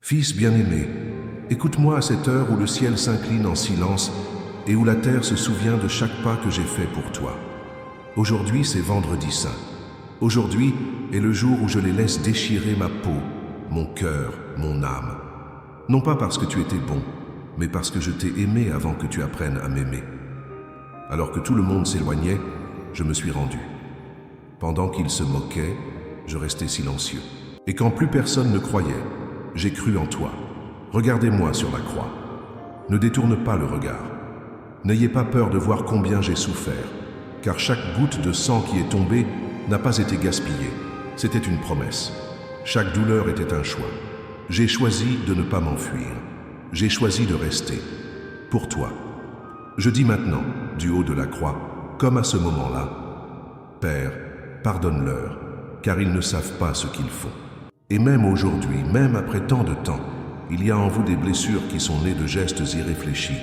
Fils bien-aimé, écoute-moi à cette heure où le ciel s'incline en silence et où la terre se souvient de chaque pas que j'ai fait pour toi. Aujourd'hui, c'est vendredi saint. Aujourd'hui est le jour où je les laisse déchirer ma peau, mon cœur, mon âme. Non pas parce que tu étais bon, mais parce que je t'ai aimé avant que tu apprennes à m'aimer. Alors que tout le monde s'éloignait, je me suis rendu. Pendant qu'ils se moquaient, je restais silencieux. Et quand plus personne ne croyait, j'ai cru en toi. Regardez-moi sur la croix. Ne détourne pas le regard. N'ayez pas peur de voir combien j'ai souffert, car chaque goutte de sang qui est tombée n'a pas été gaspillée. C'était une promesse. Chaque douleur était un choix. J'ai choisi de ne pas m'enfuir. J'ai choisi de rester. Pour toi. Je dis maintenant, du haut de la croix, comme à ce moment-là, Père, pardonne-leur, car ils ne savent pas ce qu'ils font. Et même aujourd'hui, même après tant de temps, il y a en vous des blessures qui sont nées de gestes irréfléchis.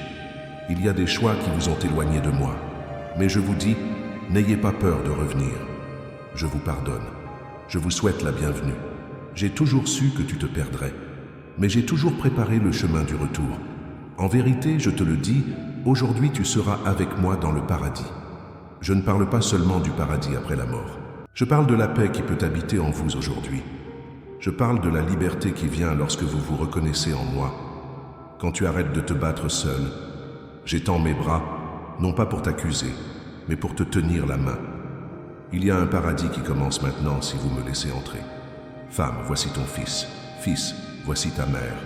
Il y a des choix qui vous ont éloigné de moi. Mais je vous dis, n'ayez pas peur de revenir. Je vous pardonne. Je vous souhaite la bienvenue. J'ai toujours su que tu te perdrais, mais j'ai toujours préparé le chemin du retour. En vérité, je te le dis, aujourd'hui tu seras avec moi dans le paradis. Je ne parle pas seulement du paradis après la mort. Je parle de la paix qui peut habiter en vous aujourd'hui. Je parle de la liberté qui vient lorsque vous vous reconnaissez en moi. Quand tu arrêtes de te battre seul, j'étends mes bras, non pas pour t'accuser, mais pour te tenir la main. Il y a un paradis qui commence maintenant si vous me laissez entrer. Femme, voici ton fils. Fils, voici ta mère.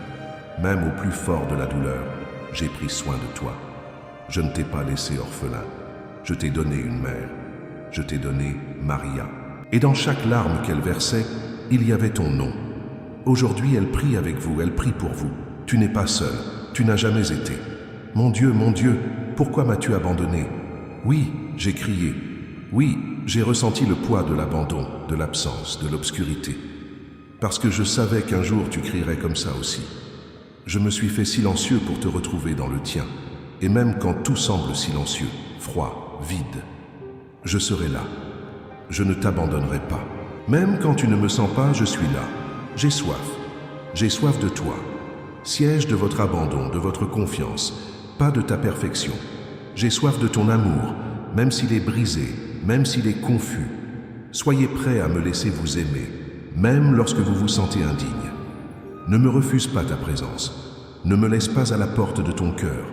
Même au plus fort de la douleur, j'ai pris soin de toi. Je ne t'ai pas laissé orphelin. Je t'ai donné une mère. Je t'ai donné Maria. Et dans chaque larme qu'elle versait, il y avait ton nom. Aujourd'hui, elle prie avec vous, elle prie pour vous. Tu n'es pas seul, tu n'as jamais été. Mon Dieu, pourquoi m'as-tu abandonné? Oui, j'ai crié. Oui, j'ai ressenti le poids de l'abandon, de l'absence, de l'obscurité. Parce que je savais qu'un jour tu crierais comme ça aussi. Je me suis fait silencieux pour te retrouver dans le tien. Et même quand tout semble silencieux, froid, vide, je serai là. Je ne t'abandonnerai pas. Même quand tu ne me sens pas, je suis là. J'ai soif. J'ai soif de toi. Siège de votre abandon, de votre confiance, pas de ta perfection. J'ai soif de ton amour, même s'il est brisé, même s'il est confus. Soyez prêts à me laisser vous aimer, même lorsque vous vous sentez indigne. Ne me refuse pas ta présence. Ne me laisse pas à la porte de ton cœur.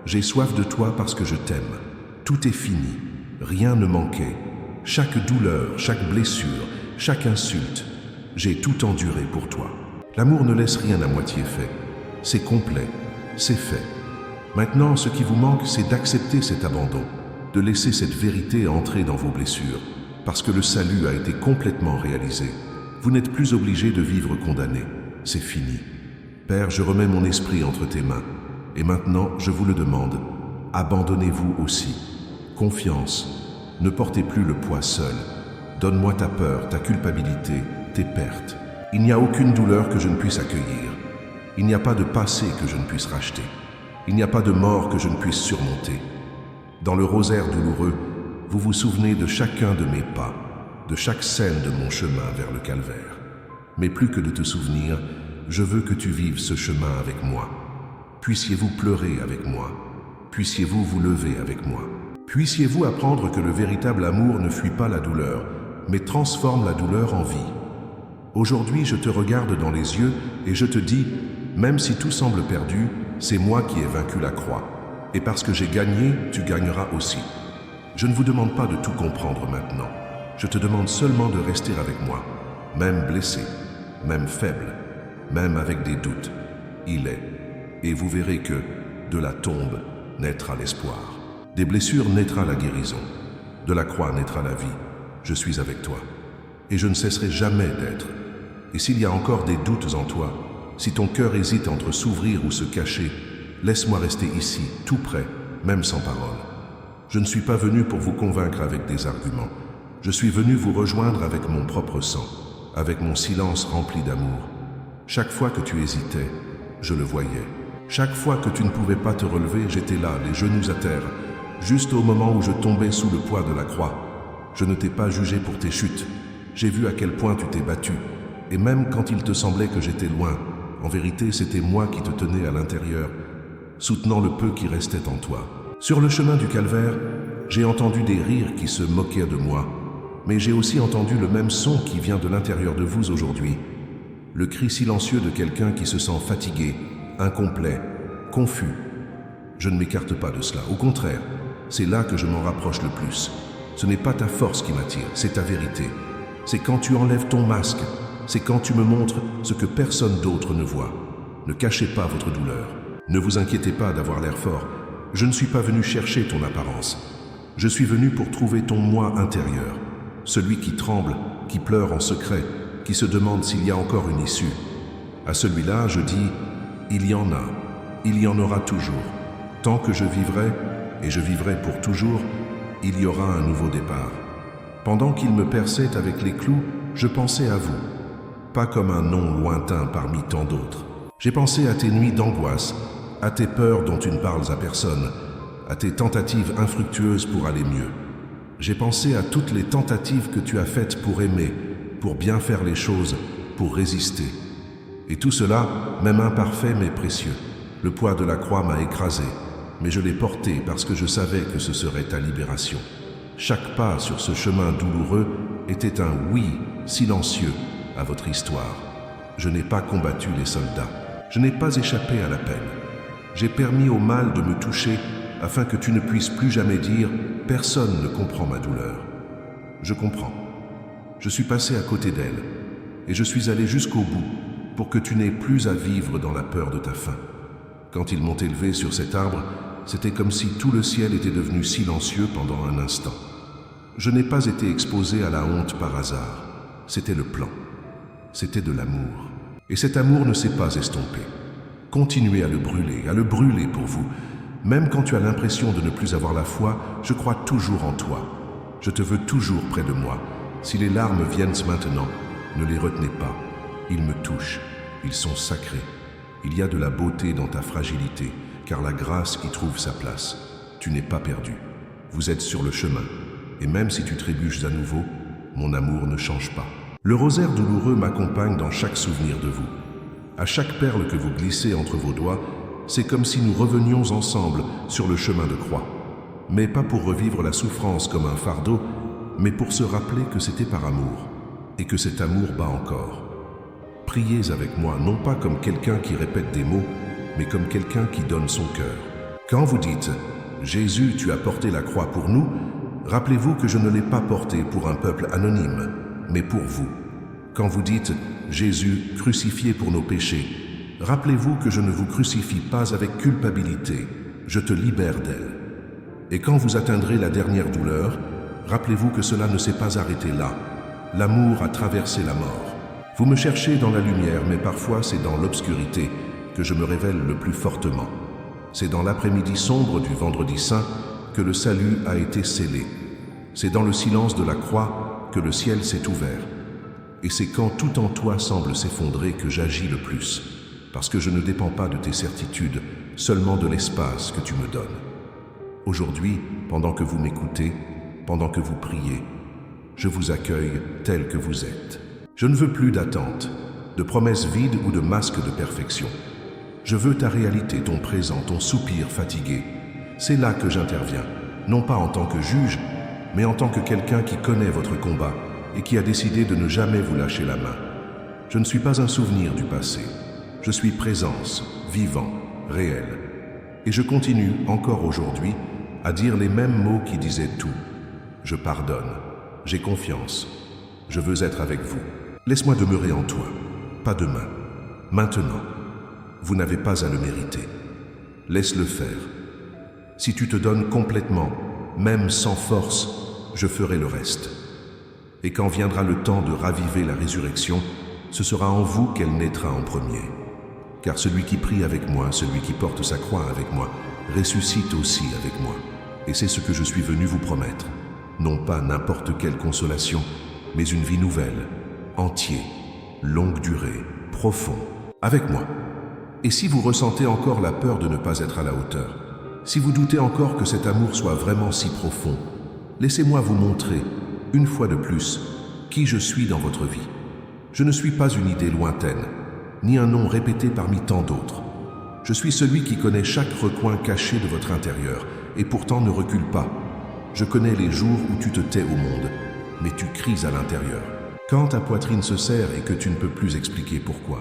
J'ai soif de toi parce que je t'aime. Tout est fini. Rien ne manquait. Chaque douleur, chaque blessure, chaque insulte, j'ai tout enduré pour toi. L'amour ne laisse rien à moitié fait. C'est complet, c'est fait. Maintenant, ce qui vous manque, c'est d'accepter cet abandon, de laisser cette vérité entrer dans vos blessures, parce que le salut a été complètement réalisé. Vous n'êtes plus obligé de vivre condamné. C'est fini. Père, je remets mon esprit entre tes mains. Et maintenant, je vous le demande, abandonnez-vous aussi. Confiance. Ne portez plus le poids seul. Donne-moi ta peur, ta culpabilité, tes pertes. Il n'y a aucune douleur que je ne puisse accueillir. Il n'y a pas de passé que je ne puisse racheter. Il n'y a pas de mort que je ne puisse surmonter. Dans le rosaire douloureux, vous vous souvenez de chacun de mes pas, de chaque scène de mon chemin vers le calvaire. Mais plus que de te souvenir, je veux que tu vives ce chemin avec moi. Puissiez-vous pleurer avec moi. Puissiez-vous vous lever avec moi. Puissiez-vous apprendre que le véritable amour ne fuit pas la douleur, mais transforme la douleur en vie. Aujourd'hui, je te regarde dans les yeux et je te dis, même si tout semble perdu, c'est moi qui ai vaincu la croix. Et parce que j'ai gagné, tu gagneras aussi. Je ne vous demande pas de tout comprendre maintenant. Je te demande seulement de rester avec moi, même blessé, même faible, même avec des doutes. Il est. Et vous verrez que, de la tombe, naîtra l'espoir. Des blessures naîtra la guérison. De la croix naîtra la vie. Je suis avec toi. Et je ne cesserai jamais d'être. Et s'il y a encore des doutes en toi, si ton cœur hésite entre s'ouvrir ou se cacher, laisse-moi rester ici, tout près, même sans parole. Je ne suis pas venu pour vous convaincre avec des arguments. Je suis venu vous rejoindre avec mon propre sang, avec mon silence rempli d'amour. Chaque fois que tu hésitais, je le voyais. Chaque fois que tu ne pouvais pas te relever, j'étais là, les genoux à terre, juste au moment où je tombais sous le poids de la croix. Je ne t'ai pas jugé pour tes chutes. J'ai vu à quel point tu t'es battu. Et même quand il te semblait que j'étais loin, En vérité, c'était moi qui te tenais à l'intérieur, soutenant le peu qui restait en toi. Sur le chemin du calvaire, j'ai entendu des rires qui se moquaient de moi, mais j'ai aussi entendu le même son qui vient de l'intérieur de vous aujourd'hui. Le cri silencieux de quelqu'un qui se sent fatigué, incomplet, confus. Je ne m'écarte pas de cela. Au contraire, c'est là que je m'en rapproche le plus. Ce n'est pas ta force qui m'attire, c'est ta vérité. C'est quand tu enlèves ton masque, c'est quand tu me montres ce que personne d'autre ne voit. Ne cachez pas votre douleur. Ne vous inquiétez pas d'avoir l'air fort. Je ne suis pas venu chercher ton apparence. Je suis venu pour trouver ton moi intérieur. Celui qui tremble, qui pleure en secret, qui se demande s'il y a encore une issue. À celui-là, je dis, il y en a, il y en aura toujours. Tant que je vivrai, et je vivrai pour toujours, il y aura un nouveau départ. Pendant qu'il me perçait avec les clous, je pensais à vous, pas comme un nom lointain parmi tant d'autres. J'ai pensé à tes nuits d'angoisse, à tes peurs dont tu ne parles à personne, à tes tentatives infructueuses pour aller mieux. J'ai pensé à toutes les tentatives que tu as faites pour aimer, pour bien faire les choses, pour résister. Et tout cela, même imparfait mais précieux. Le poids de la croix m'a écrasé, mais je l'ai porté parce que je savais que ce serait ta libération. Chaque pas sur ce chemin douloureux était un oui silencieux à votre histoire. Je n'ai pas combattu les soldats. Je n'ai pas échappé à la peine. J'ai permis au mal de me toucher afin que tu ne puisses plus jamais dire « personne ne comprend ma douleur ». Je comprends. Je suis passé à côté d'elle et je suis allé jusqu'au bout pour que tu n'aies plus à vivre dans la peur de ta fin. Quand ils m'ont élevé sur cet arbre, c'était comme si tout le ciel était devenu silencieux pendant un instant. Je n'ai pas été exposé à la honte par hasard. C'était le plan. C'était de l'amour. Et cet amour ne s'est pas estompé. Continuez à le brûler pour vous. Même quand tu as l'impression de ne plus avoir la foi, je crois toujours en toi. Je te veux toujours près de moi. Si les larmes viennent maintenant, ne les retenez pas. Ils me touchent. Ils sont sacrés. Il y a de la beauté dans ta fragilité, car la grâce y trouve sa place. Tu n'es pas perdu. Vous êtes sur le chemin. Et même si tu trébuches à nouveau, mon amour ne change pas. Le rosaire douloureux m'accompagne dans chaque souvenir de vous. À chaque perle que vous glissez entre vos doigts, c'est comme si nous revenions ensemble sur le chemin de croix. Mais pas pour revivre la souffrance comme un fardeau, mais pour se rappeler que c'était par amour, et que cet amour bat encore. Priez avec moi, non pas comme quelqu'un qui répète des mots, mais comme quelqu'un qui donne son cœur. Quand vous dites « Jésus, tu as porté la croix pour nous », rappelez-vous que je ne l'ai pas porté pour un peuple anonyme, mais pour vous. Quand vous dites « Jésus, crucifié pour nos péchés », rappelez-vous que je ne vous crucifie pas avec culpabilité, je te libère d'elle. Et quand vous atteindrez la dernière douleur, rappelez-vous que cela ne s'est pas arrêté là. L'amour a traversé la mort. Vous me cherchez dans la lumière, mais parfois c'est dans l'obscurité que je me révèle le plus fortement. C'est dans l'après-midi sombre du Vendredi Saint que le salut a été scellé. C'est dans le silence de la croix que le ciel s'est ouvert. Et c'est quand tout en toi semble s'effondrer que j'agis le plus, parce que je ne dépends pas de tes certitudes, seulement de l'espace que tu me donnes. Aujourd'hui, pendant que vous m'écoutez, pendant que vous priez, je vous accueille tel que vous êtes. Je ne veux plus d'attente, de promesses vides ou de masques de perfection. Je veux ta réalité, ton présent, ton soupir fatigué. C'est là que j'interviens, non pas en tant que juge, mais en tant que quelqu'un qui connaît votre combat et qui a décidé de ne jamais vous lâcher la main. Je ne suis pas un souvenir du passé. Je suis présence, vivant, réel. Et je continue, encore aujourd'hui, à dire les mêmes mots qui disaient tout. Je pardonne, j'ai confiance, je veux être avec vous. Laisse-moi demeurer en toi, pas demain, maintenant. Vous n'avez pas à le mériter. Laisse-le faire. Si tu te donnes complètement, même sans force, je ferai le reste. Et quand viendra le temps de raviver la résurrection, ce sera en vous qu'elle naîtra en premier. Car celui qui prie avec moi, celui qui porte sa croix avec moi, ressuscite aussi avec moi. Et c'est ce que je suis venu vous promettre. Non pas n'importe quelle consolation, mais une vie nouvelle, entière, longue durée, profond, avec moi. Et si vous ressentez encore la peur de ne pas être à la hauteur, si vous doutez encore que cet amour soit vraiment si profond, laissez-moi vous montrer, une fois de plus, qui je suis dans votre vie. Je ne suis pas une idée lointaine, ni un nom répété parmi tant d'autres. Je suis celui qui connaît chaque recoin caché de votre intérieur, et pourtant ne recule pas. Je connais les jours où tu te tais au monde, mais tu cries à l'intérieur. Quand ta poitrine se serre et que tu ne peux plus expliquer pourquoi.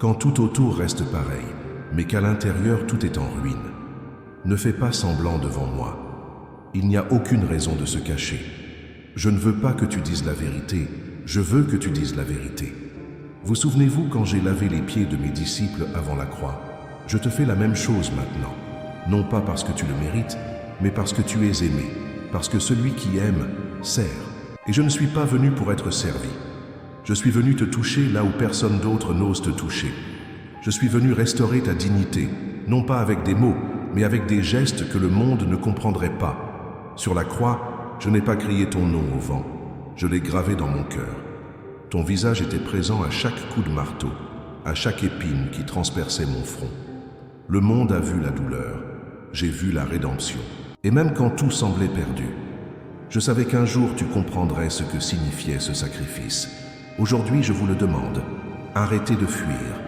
Quand tout autour reste pareil, mais qu'à l'intérieur tout est en ruine. Ne fais pas semblant devant moi. Il n'y a aucune raison de se cacher. Je ne veux pas que tu dises la vérité, je veux que tu dises la vérité. Vous souvenez-vous quand j'ai lavé les pieds de mes disciples avant la croix? Je te fais la même chose maintenant, non pas parce que tu le mérites, mais parce que tu es aimé, parce que celui qui aime sert. Et je ne suis pas venu pour être servi. Je suis venu te toucher là où personne d'autre n'ose te toucher. Je suis venu restaurer ta dignité, non pas avec des mots, mais avec des gestes que le monde ne comprendrait pas. Sur la croix, je n'ai pas crié ton nom au vent, je l'ai gravé dans mon cœur. Ton visage était présent à chaque coup de marteau, à chaque épine qui transperçait mon front. Le monde a vu la douleur, j'ai vu la rédemption. Et même quand tout semblait perdu, je savais qu'un jour tu comprendrais ce que signifiait ce sacrifice. Aujourd'hui, je vous le demande, arrêtez de fuir,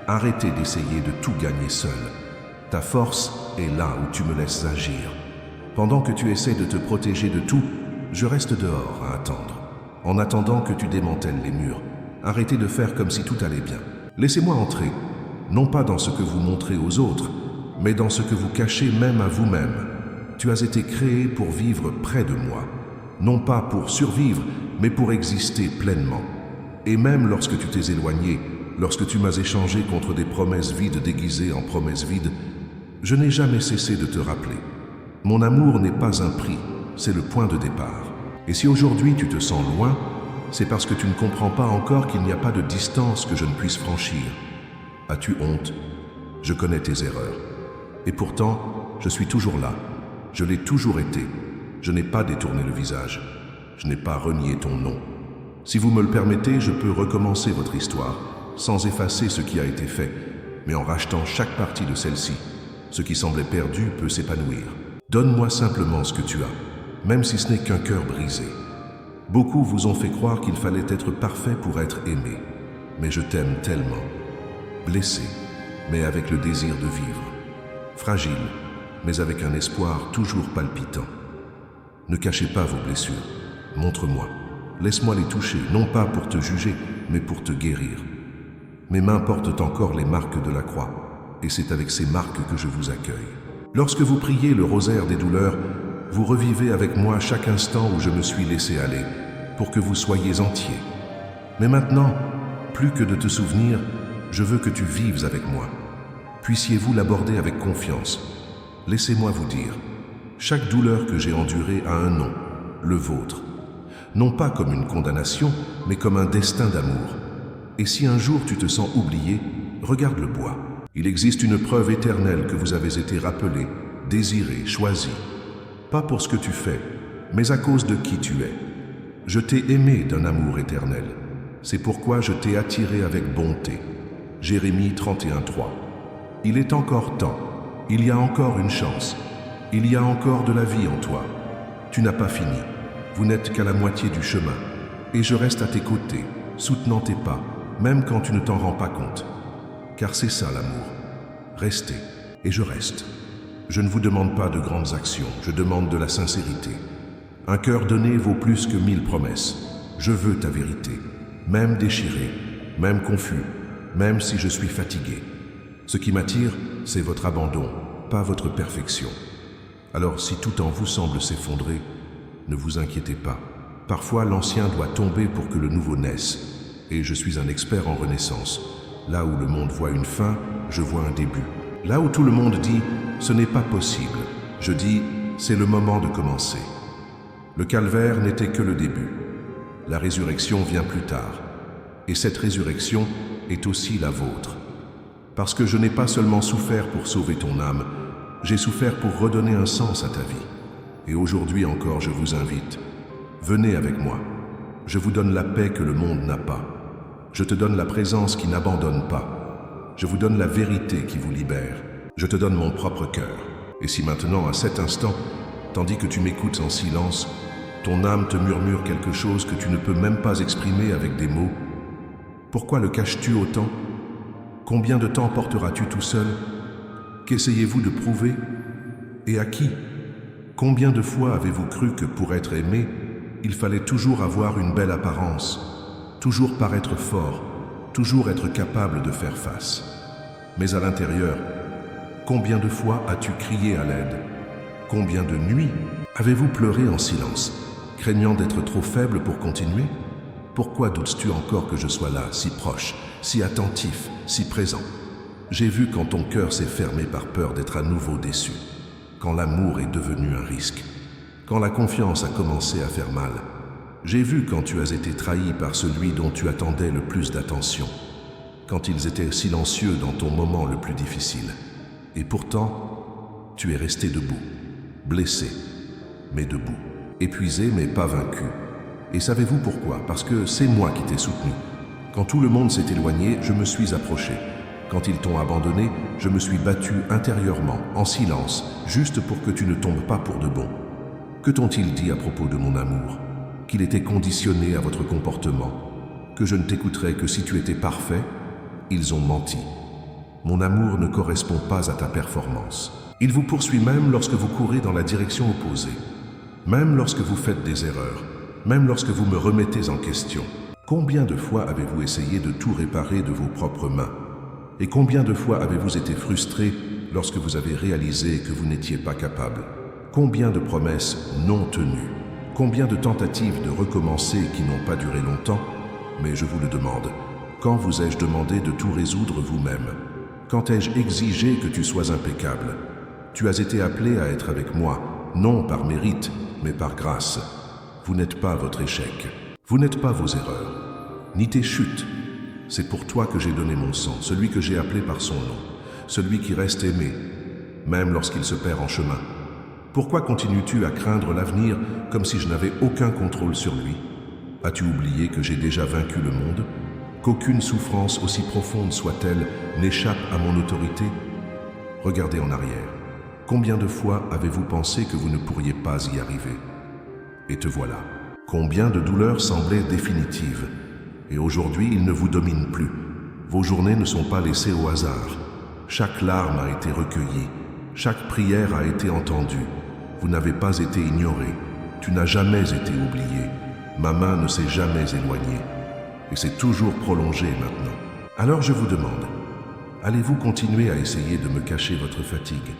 arrêtez d'essayer de tout gagner seul. Ta force est là où tu me laisses agir. Pendant que tu essaies de te protéger de tout, je reste dehors à attendre. En attendant que tu démantèles les murs, arrêtez de faire comme si tout allait bien. Laissez-moi entrer, non pas dans ce que vous montrez aux autres, mais dans ce que vous cachez même à vous-même. Tu as été créé pour vivre près de moi, non pas pour survivre, mais pour exister pleinement. Et même lorsque tu t'es éloigné, lorsque tu m'as échangé contre des promesses vides déguisées en promesses vides, je n'ai jamais cessé de te rappeler. Mon amour n'est pas un prix, c'est le point de départ. Et si aujourd'hui tu te sens loin, c'est parce que tu ne comprends pas encore qu'il n'y a pas de distance que je ne puisse franchir. As-tu honte? Je connais tes erreurs. Et pourtant, je suis toujours là. Je l'ai toujours été. Je n'ai pas détourné le visage. Je n'ai pas renié ton nom. Si vous me le permettez, je peux recommencer votre histoire, sans effacer ce qui a été fait, mais en rachetant chaque partie de celle-ci. Ce qui semblait perdu peut s'épanouir. Donne-moi simplement ce que tu as, même si ce n'est qu'un cœur brisé. Beaucoup vous ont fait croire qu'il fallait être parfait pour être aimé. Mais je t'aime tellement. Blessé, mais avec le désir de vivre. Fragile, mais avec un espoir toujours palpitant. Ne cachez pas vos blessures. Montre-moi. Laisse-moi les toucher, non pas pour te juger, mais pour te guérir. Mes mains portent encore les marques de la croix, et c'est avec ces marques que je vous accueille. Lorsque vous priez le rosaire des douleurs, vous revivez avec moi chaque instant où je me suis laissé aller, pour que vous soyez entier. Mais maintenant, plus que de te souvenir, je veux que tu vives avec moi. Puissiez-vous l'aborder avec confiance. Laissez-moi vous dire, chaque douleur que j'ai endurée a un nom, le vôtre. Non pas comme une condamnation, mais comme un destin d'amour. Et si un jour tu te sens oublié, regarde le bois. Il existe une preuve éternelle que vous avez été rappelé, désiré, choisi. Pas pour ce que tu fais, mais à cause de qui tu es. Je t'ai aimé d'un amour éternel. C'est pourquoi je t'ai attiré avec bonté. Jérémie 31:3. Il est encore temps. Il y a encore une chance. Il y a encore de la vie en toi. Tu n'as pas fini. Vous n'êtes qu'à la moitié du chemin. Et je reste à tes côtés, soutenant tes pas, même quand tu ne t'en rends pas compte. Car c'est ça l'amour. Restez. Et je reste. Je ne vous demande pas de grandes actions, je demande de la sincérité. Un cœur donné vaut plus que 1000 promesses. Je veux ta vérité, même déchirée, même confus, même si je suis fatigué. Ce qui m'attire, c'est votre abandon, pas votre perfection. Alors si tout en vous semble s'effondrer, ne vous inquiétez pas. Parfois l'ancien doit tomber pour que le nouveau naisse. Et je suis un expert en renaissance. Là où le monde voit une fin, je vois un début. Là où tout le monde dit « ce n'est pas possible », je dis « c'est le moment de commencer ». Le calvaire n'était que le début. La résurrection vient plus tard. Et cette résurrection est aussi la vôtre. Parce que je n'ai pas seulement souffert pour sauver ton âme, j'ai souffert pour redonner un sens à ta vie. Et aujourd'hui encore, je vous invite. Venez avec moi. Je vous donne la paix que le monde n'a pas. Je te donne la présence qui n'abandonne pas. Je vous donne la vérité qui vous libère. Je te donne mon propre cœur. Et si maintenant, à cet instant, tandis que tu m'écoutes en silence, ton âme te murmure quelque chose que tu ne peux même pas exprimer avec des mots, pourquoi le caches-tu autant ? Combien de temps porteras-tu tout seul? Qu'essayez-vous de prouver? Et à qui? Combien de fois avez-vous cru que pour être aimé, il fallait toujours avoir une belle apparence, toujours paraître fort, toujours être capable de faire face? Mais à l'intérieur, combien de fois as-tu crié à l'aide? Combien de nuits avez-vous pleuré en silence, craignant d'être trop faible pour continuer? Pourquoi doutes-tu encore que je sois là, si proche, si attentif, si présent? J'ai vu quand ton cœur s'est fermé par peur d'être à nouveau déçu, quand l'amour est devenu un risque, quand la confiance a commencé à faire mal. J'ai vu quand tu as été trahi par celui dont tu attendais le plus d'attention, quand ils étaient silencieux dans ton moment le plus difficile. Et pourtant, tu es resté debout, blessé, mais debout, épuisé mais pas vaincu. Et savez-vous pourquoi? Parce que c'est moi qui t'ai soutenu. Quand tout le monde s'est éloigné, je me suis approché. Quand ils t'ont abandonné, je me suis battu intérieurement, en silence, juste pour que tu ne tombes pas pour de bon. Que t'ont-ils dit à propos de mon amour? Qu'il était conditionné à votre comportement, que je ne t'écouterais que si tu étais parfait? Ils ont menti. Mon amour ne correspond pas à ta performance. Il vous poursuit même lorsque vous courez dans la direction opposée, même lorsque vous faites des erreurs, même lorsque vous me remettez en question. Combien de fois avez-vous essayé de tout réparer de vos propres mains? Et combien de fois avez-vous été frustré lorsque vous avez réalisé que vous n'étiez pas capable? Combien de promesses non tenues? Combien de tentatives de recommencer qui n'ont pas duré longtemps? Mais je vous le demande, quand vous ai-je demandé de tout résoudre vous-même? Quand ai-je exigé que tu sois impeccable? Tu as été appelé à être avec moi, non par mérite, mais par grâce. Vous n'êtes pas votre échec. Vous n'êtes pas vos erreurs, ni tes chutes. C'est pour toi que j'ai donné mon sang, celui que j'ai appelé par son nom, celui qui reste aimé, même lorsqu'il se perd en chemin. Pourquoi continues-tu à craindre l'avenir comme si je n'avais aucun contrôle sur lui? As-tu oublié que j'ai déjà vaincu le monde? Qu'aucune souffrance, aussi profonde soit-elle, n'échappe à mon autorité? Regardez en arrière. Combien de fois avez-vous pensé que vous ne pourriez pas y arriver? Et te voilà. Combien de douleurs semblaient définitives, et aujourd'hui ils ne vous dominent plus. Vos journées ne sont pas laissées au hasard. Chaque larme a été recueillie, chaque prière a été entendue. Vous n'avez pas été ignoré, tu n'as jamais été oublié. Ma main ne s'est jamais éloignée, et c'est toujours prolongé maintenant. Alors je vous demande, allez-vous continuer à essayer de me cacher votre fatigue?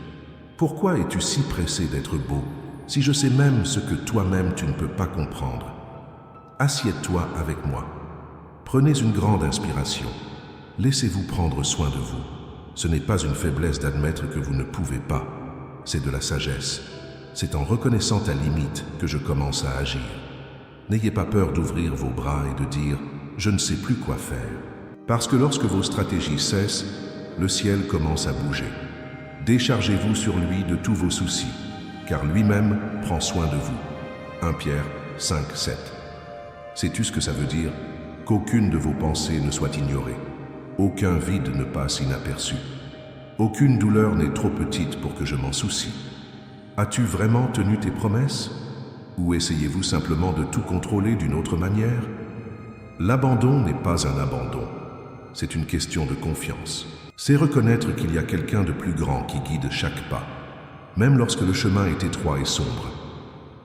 Pourquoi es-tu si pressé d'être beau, si je sais même ce que toi-même tu ne peux pas comprendre? Assieds-toi avec moi. Prenez une grande inspiration. Laissez-vous prendre soin de vous. Ce n'est pas une faiblesse d'admettre que vous ne pouvez pas. C'est de la sagesse. C'est en reconnaissant ta limite que je commence à agir. N'ayez pas peur d'ouvrir vos bras et de dire « je ne sais plus quoi faire ». Parce que lorsque vos stratégies cessent, le ciel commence à bouger. Déchargez-vous sur lui de tous vos soucis, car lui-même prend soin de vous. 1 Pierre 5, 7. Sais-tu ce que ça veut dire? Qu'aucune de vos pensées ne soit ignorée. Aucun vide ne passe inaperçu. Aucune douleur n'est trop petite pour que je m'en soucie. As-tu vraiment tenu tes promesses? Ou essayez-vous simplement de tout contrôler d'une autre manière? L'abandon n'est pas un abandon. C'est une question de confiance. C'est reconnaître qu'il y a quelqu'un de plus grand qui guide chaque pas, même lorsque le chemin est étroit et sombre.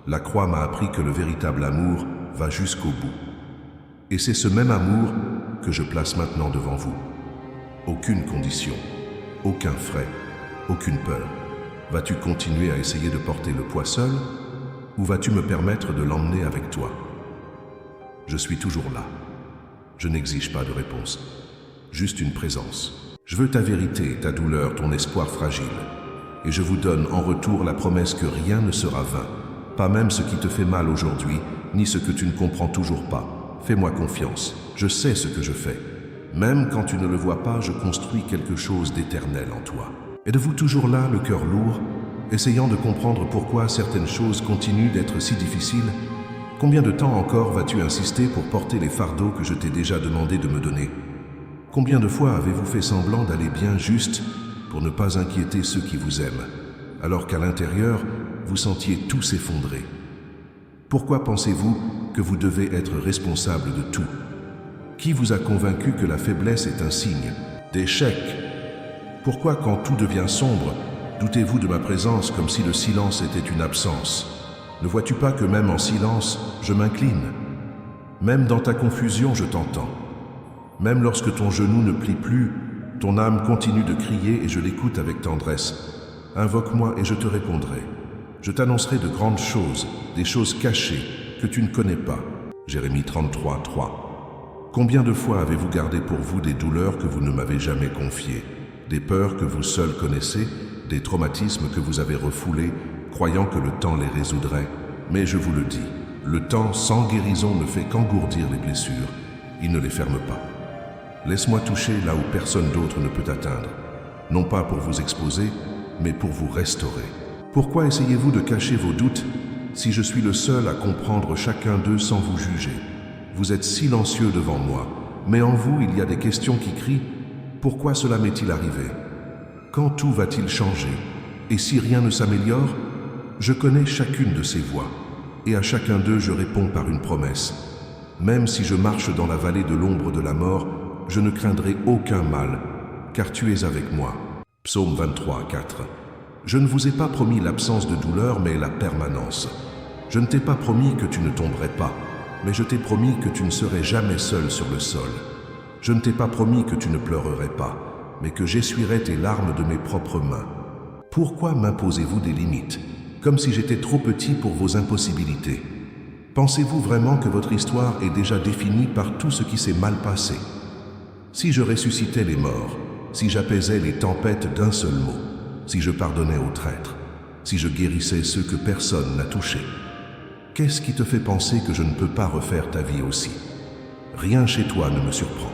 La croix m'a appris que le véritable amour va jusqu'au bout. Et c'est ce même amour que je place maintenant devant vous. Aucune condition, aucun frais, aucune peur. Vas-tu continuer à essayer de porter le poids seul, ou vas-tu me permettre de l'emmener avec toi? Je suis toujours là. Je n'exige pas de réponse, juste une présence. Je veux ta vérité, ta douleur, ton espoir fragile. Et je vous donne en retour la promesse que rien ne sera vain. Pas même ce qui te fait mal aujourd'hui, ni ce que tu ne comprends toujours pas. Fais-moi confiance, je sais ce que je fais. Même quand tu ne le vois pas, je construis quelque chose d'éternel en toi. Êtes-vous toujours là, le cœur lourd, essayant de comprendre pourquoi certaines choses continuent d'être si difficiles? Combien de temps encore vas-tu insister pour porter les fardeaux que je t'ai déjà demandé de me donner? Combien de fois avez-vous fait semblant d'aller bien juste pour ne pas inquiéter ceux qui vous aiment, alors qu'à l'intérieur, vous sentiez tout s'effondrer? Pourquoi pensez-vous que vous devez être responsable de tout? Qui vous a convaincu que la faiblesse est un signe? d'échec. Pourquoi, quand tout devient sombre, doutez-vous de ma présence comme si le silence était une absence? Ne vois-tu pas que même en silence, je m'incline? Même dans ta confusion, je t'entends. Même lorsque ton genou ne plie plus, ton âme continue de crier et je l'écoute avec tendresse. Invoque-moi et je te répondrai. Je t'annoncerai de grandes choses, des choses cachées que tu ne connais pas. Jérémie 33, 3. Combien de fois avez-vous gardé pour vous des douleurs que vous ne m'avez jamais confiées, des peurs que vous seuls connaissez, des traumatismes que vous avez refoulés, croyant que le temps les résoudrait? Mais je vous le dis, le temps sans guérison ne fait qu'engourdir les blessures, il ne les ferme pas. Laisse-moi toucher là où personne d'autre ne peut atteindre, non pas pour vous exposer, mais pour vous restaurer. Pourquoi essayez-vous de cacher vos doutes si je suis le seul à comprendre chacun d'eux sans vous juger? Vous êtes silencieux devant moi, mais en vous il y a des questions qui crient « Pourquoi cela m'est-il arrivé? Quand tout va-t-il changer? Et si rien ne s'améliore ?» Je connais chacune de ces voix, et à chacun d'eux je réponds par une promesse. Même si je marche dans la vallée de l'ombre de la mort, je ne craindrai aucun mal, car tu es avec moi. Psaume 23, 4. Je ne vous ai pas promis l'absence de douleur, mais la permanence. Je ne t'ai pas promis que tu ne tomberais pas, mais je t'ai promis que tu ne serais jamais seul sur le sol. Je ne t'ai pas promis que tu ne pleurerais pas, mais que j'essuierais tes larmes de mes propres mains. Pourquoi m'imposez-vous des limites, comme si j'étais trop petit pour vos impossibilités? Pensez-vous vraiment que votre histoire est déjà définie par tout ce qui s'est mal passé? Si je ressuscitais les morts, si j'apaisais les tempêtes d'un seul mot, si je pardonnais aux traîtres, si je guérissais ceux que personne n'a touchés, qu'est-ce qui te fait penser que je ne peux pas refaire ta vie aussi? Rien chez toi ne me surprend.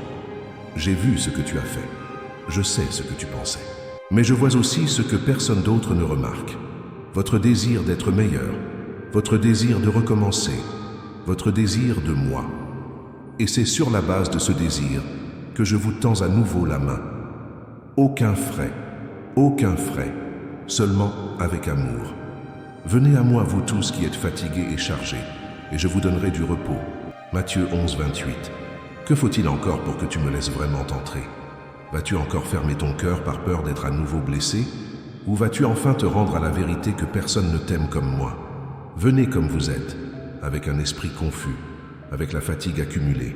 J'ai vu ce que tu as fait. Je sais ce que tu pensais. Mais je vois aussi ce que personne d'autre ne remarque. Votre désir d'être meilleur, votre désir de recommencer, votre désir de moi. Et c'est sur la base de ce désir que je vous tends à nouveau la main. Aucun frais, seulement avec amour. Venez à moi, vous tous qui êtes fatigués et chargés, et je vous donnerai du repos. Matthieu 11, 28. Que faut-il encore pour que tu me laisses vraiment entrer? Vas-tu encore fermer ton cœur par peur d'être à nouveau blessé? Ou vas-tu enfin te rendre à la vérité que personne ne t'aime comme moi? Venez comme vous êtes, avec un esprit confus, avec la fatigue accumulée,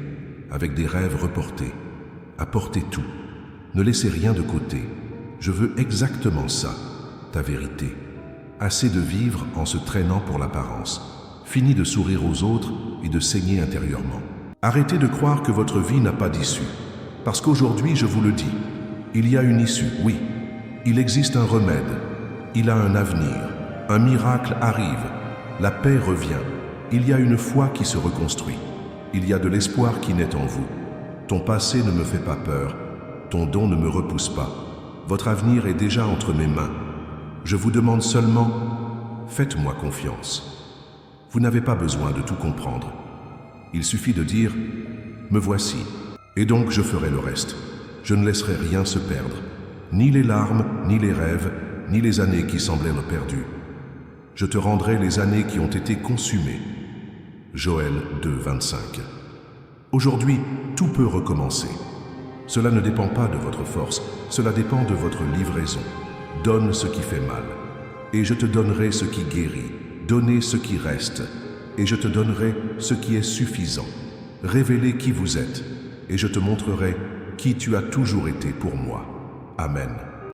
avec des rêves reportés. Apportez tout. Ne laissez rien de côté. Je veux exactement ça, ta vérité. Assez de vivre en se traînant pour l'apparence. Fini de sourire aux autres et de saigner intérieurement. Arrêtez de croire que votre vie n'a pas d'issue. Parce qu'aujourd'hui, je vous le dis, il y a une issue, oui. Il existe un remède. Il a un avenir. Un miracle arrive. La paix revient. Il y a une foi qui se reconstruit. Il y a de l'espoir qui naît en vous. Ton passé ne me fait pas peur. Ton don ne me repousse pas. Votre avenir est déjà entre mes mains. Je vous demande seulement, faites-moi confiance. Vous n'avez pas besoin de tout comprendre. Il suffit de dire, me voici. Et donc je ferai le reste. Je ne laisserai rien se perdre. Ni les larmes, ni les rêves, ni les années qui semblaient perdues. Je te rendrai les années qui ont été consumées. Joël 2, 25. Aujourd'hui, tout peut recommencer. Cela ne dépend pas de votre force, cela dépend de votre livraison. Donne ce qui fait mal, et je te donnerai ce qui guérit. Donnez ce qui reste, et je te donnerai ce qui est suffisant. Révélez qui vous êtes, et je te montrerai qui tu as toujours été pour moi. Amen.